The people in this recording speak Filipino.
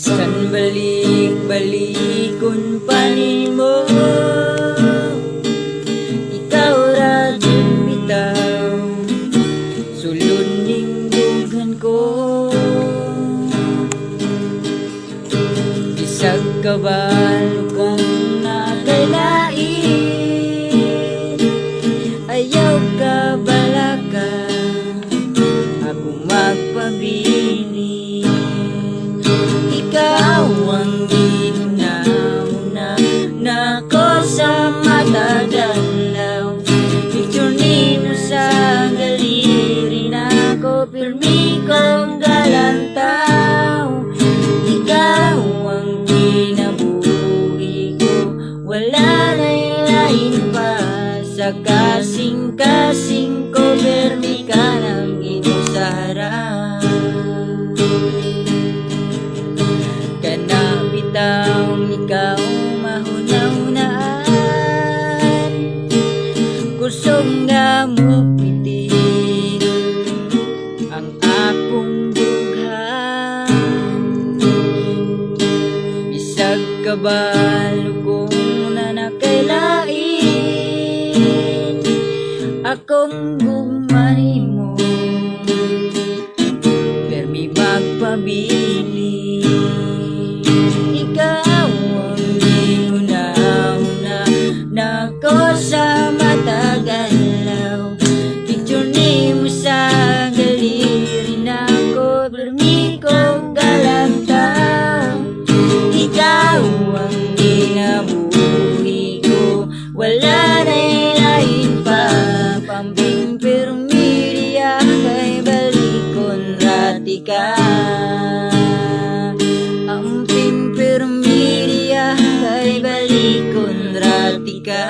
San balik-balikon panin mo, ikaw ra jud bitaw, sulod ning dughan ko. Bisag kabalo kang nakalain, ayaw ka balaka, ako magpabili. Ikaw ang ginauna nako sa matadalaw, picture ni mo sa galiri nako, pirmi kong galantaw. Ikaw ang kinabuhi ko, wala na'y lain pa, sa kasing-kasing ko, pirmi ka ng iyong sa harap. Kanabitaw ikaw mahunaw-hunaan, kusog nga mo pitin ang akong dughan. Bisag kabalo kong nanakailain, akong gugmani mo, permi magpabili. Ikaw ang giuna-una nako sa matagalaw, picture ni mo sa galiri nako, permi kong galantaw. Ikaw ang ginabuhi ko, wala na'y lain pa, pambing permiria kay balikon rati ka. Amping permiria kay balikon rati ka.